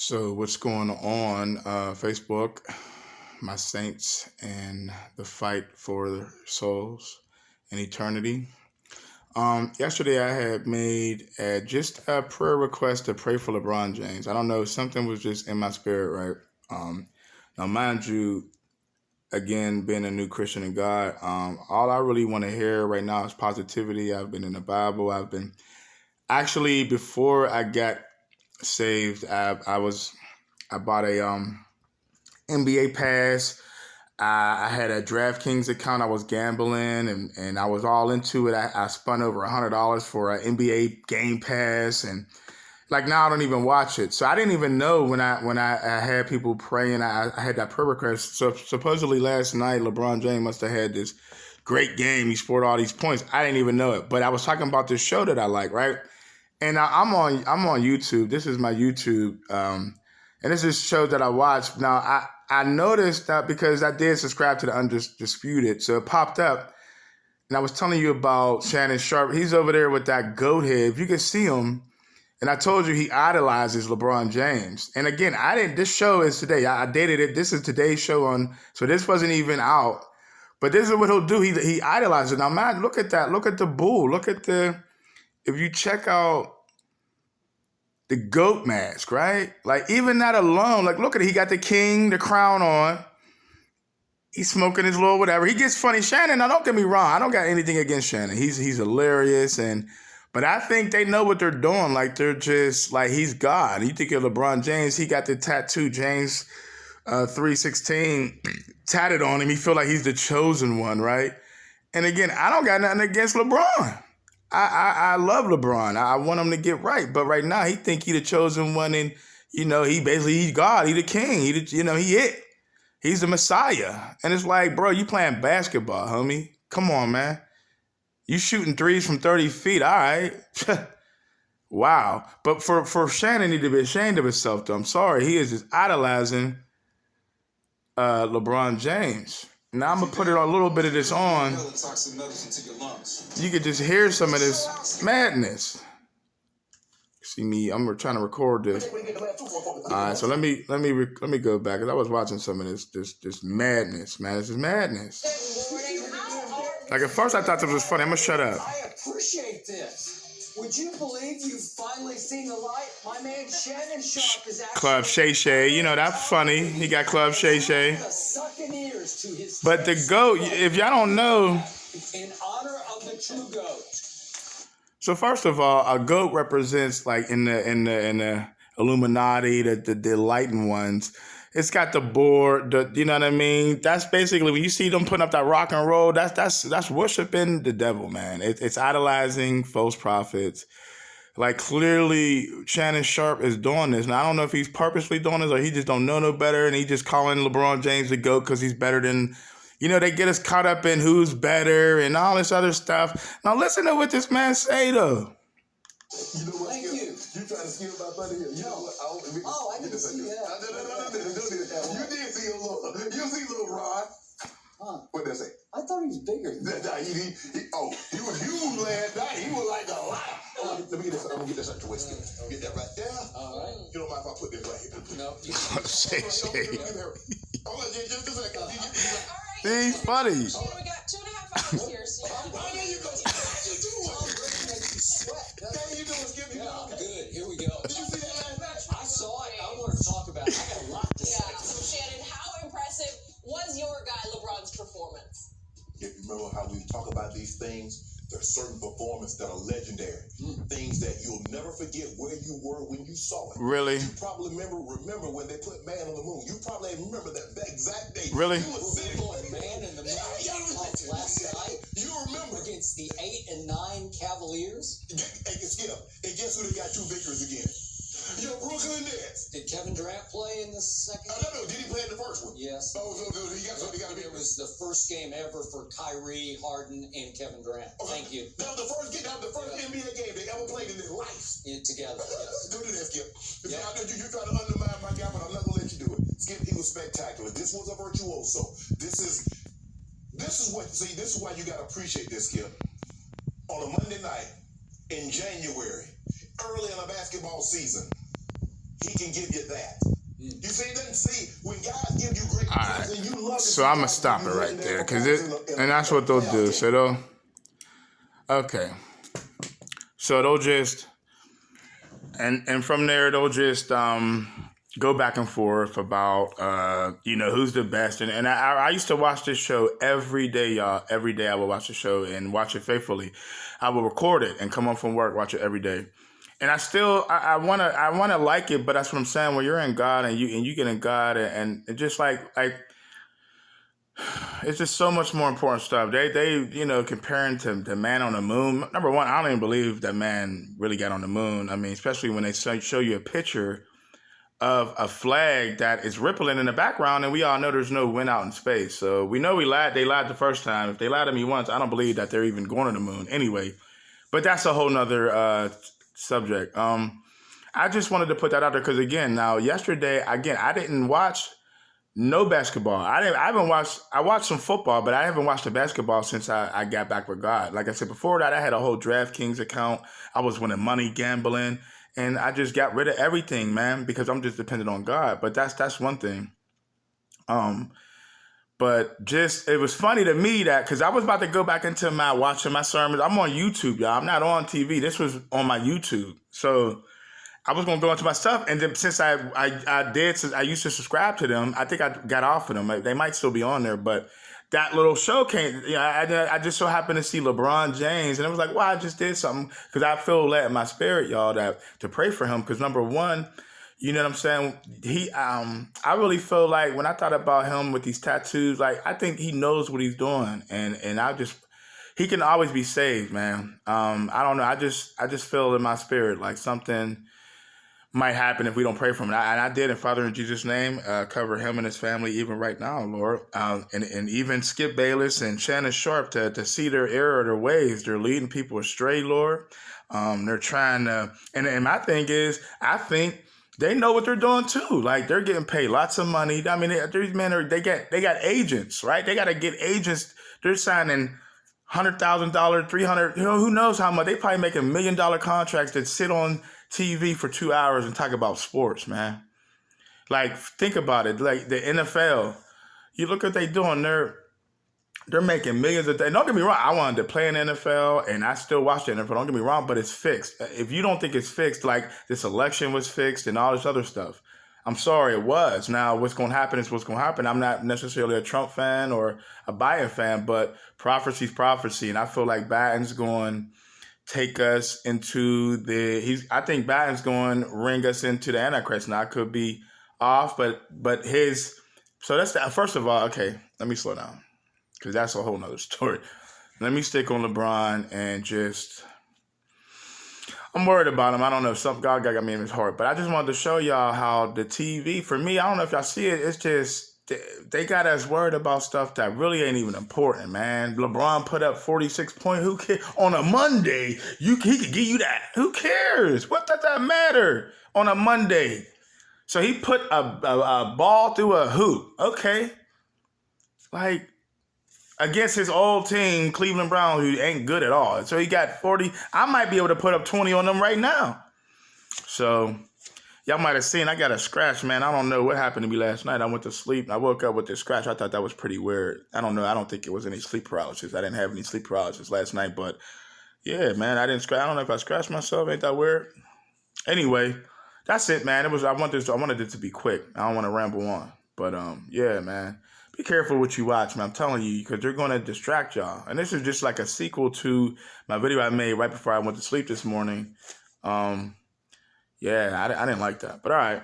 So what's going on? Facebook, my saints, and the fight for their souls in eternity. Yesterday I had made just a prayer request to pray for LeBron James. I don't know, something was just in my spirit, right? Now, mind you, again, being a new Christian in God, all I really want to hear right now is positivity. I've been in the Bible. I've been actually before I got saved. I bought a NBA pass. I had a DraftKings account. I was gambling and I was all into it. I spent over $100 for an NBA game pass, and like now I don't even watch it. So I didn't even know when I had people praying. I had that prayer request. So supposedly last night LeBron James must have had this great game. He scored all these points. I didn't even know it. But I was talking about this show that I like, right? And I'm on YouTube. This is my YouTube, and this is a show that I watch. Now I noticed that because I did subscribe to the Undisputed, so it popped up, and I was telling you about Shannon Sharp. He's over there with that goat head. If you can see him, and I told you he idolizes LeBron James. And again, I didn't. This show is today. I dated it. This is today's show on, so this wasn't even out. But this is what he'll do. He idolizes. Now, man, look at that. Look at the bull. Look at the. If you check out the goat mask, right? Like, even that alone, like, look at it. He got the king, the crown on. He's smoking his little whatever. He gets funny. Shannon, now don't get me wrong. I don't got anything against Shannon. He's hilarious. But I think they know what they're doing. Like, they're just, like, he's God. You think of LeBron James, he got the tattoo, James 3:16, tatted on him. He feel like he's the chosen one, right? And again, I don't got nothing against LeBron. I love LeBron. I want him to get right. But right now, he think he the chosen one, and, he's God. He the king. He it. He's the Messiah. And it's like, bro, you playing basketball, homie. Come on, man. You shooting threes from 30 feet. All right. Wow. But for Shannon, he need to be ashamed of himself, though. I'm sorry. He is just idolizing LeBron James. Now I'm going to put a little bit of this on. You could just hear some of this madness. See me, I'm trying to record this. All right, so let me go back, because I was watching some of this madness, man. This is madness. Like, at first I thought this was funny. I'm going to shut up. I appreciate this. Would you believe you've finally seen the light? My man Shannon Sharp is actually... Club Shay Shay. That's funny. He got Club Shay Shay. But the GOAT, if y'all don't know... In honor of the true GOAT. So first of all, a GOAT represents, like, in the Illuminati, the enlightened ones. It's got the board, you know what I mean? That's basically, when you see them putting up that rock and roll, that's worshiping the devil, man. It's idolizing false prophets. Like, clearly, Shannon Sharp is doing this. Now, I don't know if he's purposely doing this or he just don't know no better, and he just calling LeBron James the GOAT because he's better than, they get us caught up in who's better and all this other stuff. Now, listen to what this man say, though. You know what? Thank you. You trying to steal my money here? You know what? I didn't see that. No. You did see a little. You see little Rod. Huh? What'd that say? I thought he was bigger. He was huge last night. He was like a lion. Let me get this. I'm gonna get this out your waist. Get that right there. All right. You don't mind if I put this right here? No. Say. Hold on, just a second. All right. He's funny. We got 2.5 hours here, so There you go. How you doing, Skip? I'm good. Here we go. Did you see that last night? I saw it. I want to talk about it. I got a lot to say. So Shannon, how impressive was your guy LeBron's performance? If you remember how we talk about these things, there's certain performances that are legendary. Things that you'll never forget where you were when you saw it. Really? You probably remember when they put Man on the Moon. You probably remember that exact day. Really? You were sitting Man in the Moon last night. You remember against the 8 and 9 Cavaliers? Hey, Skip. And guess who they got 2 victories against? Your Brooklyn Nets. Did Kevin Durant play in the second? No. Did he play in the first one? Yes. Oh, so he got It was the first game ever for Kyrie, Harden, and Kevin Durant. Thank you. That was the first NBA game they ever played in their life. Together, yes. Don't do that, Skip. I know you're trying to undermine my guy, but I'm not going to let you do it. Skip, he was spectacular. This was a virtuoso. This is why you got to appreciate this, Skip. On a Monday night in January, early in a basketball season, he can give you that. You see, he doesn't see when God give you great All right. gifts and you love it. So I'm gonna stop it right there, and that's what they'll do. So okay. So they'll just, and from there they'll just go back and forth about who's the best. And I used to watch this show every day, y'all. Every day I would watch the show and watch it faithfully. I would record it and come home from work, watch it every day. And I wanna like it, but that's what I'm saying. When you're in God and you get in God, and it just like it's just so much more important stuff. They comparing to man on the moon. Number one, I don't even believe that man really got on the moon. I mean, especially when they show you a picture of a flag that is rippling in the background, and we all know there's no wind out in space. So we know they lied the first time. If they lied to me once, I don't believe that they're even going to the moon anyway. But that's a whole nother subject. I just wanted to put that out there because yesterday I didn't watch no basketball. I watched some football, but I haven't watched the basketball since I got back with God. Like I said before that, I had a whole DraftKings account. I was winning money gambling, and I just got rid of everything, man, because I'm just dependent on God. But that's one thing. But just, it was funny to me that, because I was about to go back into watching my sermons. I'm on YouTube, y'all. I'm not on TV. This was on my YouTube. So I was going to go into my stuff. And then since I used to subscribe to them, I think I got off of them. They might still be on there. But that little show came, I just so happened to see LeBron James. And it was like, wow, I just did something. Because I feel led in my spirit, y'all, to pray for him. Because number one, you know what I'm saying? I really feel like when I thought about him with these tattoos, like I think he knows what he's doing, and he can always be saved, man. I don't know. I just feel in my spirit like something might happen if we don't pray for him. And I did, and Father, in Jesus' name, cover him and his family even right now, Lord. And even Skip Bayless and Shannon Sharp to see their error of their ways. They're leading people astray, Lord. They're trying to, and my thing is, I think they know what they're doing too. Like they're getting paid lots of money. I mean, these men they got agents, right? They got to get agents. They're signing $100,000, $300. Who knows how much? They probably making $1 million contracts that sit on TV for 2 hours and talk about sports, man. Like think about it. Like the NFL, you look what they doing. They're making millions of days. Don't get me wrong. I wanted to play in the NFL, and I still watch the NFL. Don't get me wrong, but it's fixed. If you don't think it's fixed, like this election was fixed and all this other stuff, I'm sorry, it was. Now, what's going to happen is what's going to happen. I'm not necessarily a Trump fan or a Biden fan, but prophecy's prophecy, and I feel like Biden's going to take us into I think Biden's going to ring us into the Antichrist. Now, I could be off, but so that's first of all, okay, let me slow down. Because that's a whole nother story. Let me stick on LeBron and I'm worried about him. I don't know. God got me in his heart. But I just wanted to show y'all how the TV, for me, I don't know if y'all see it, it's just, they got us worried about stuff that really ain't even important, man. LeBron put up 46 points. Who cares? On a Monday, he could give you that. Who cares? What does that matter on a Monday? So he put a ball through a hoop. Okay. Like, against his old team, Cleveland Browns, who ain't good at all. So he got 40. I might be able to put up 20 on them right now. So y'all might have seen I got a scratch, man. I don't know what happened to me last night. I went to sleep. I woke up with this scratch. I thought that was pretty weird. I don't know. I don't think it was any sleep paralysis. I didn't have any sleep paralysis last night. But, yeah, man, I didn't scratch. I don't know if I scratched myself. Ain't that weird? Anyway, that's it, man. I wanted it to be quick. I don't want to ramble on. But, yeah, man. Be careful what you watch, man. I'm telling you, because they're going to distract y'all. And this is just like a sequel to my video I made right before I went to sleep this morning. Yeah, I didn't like that. But all right.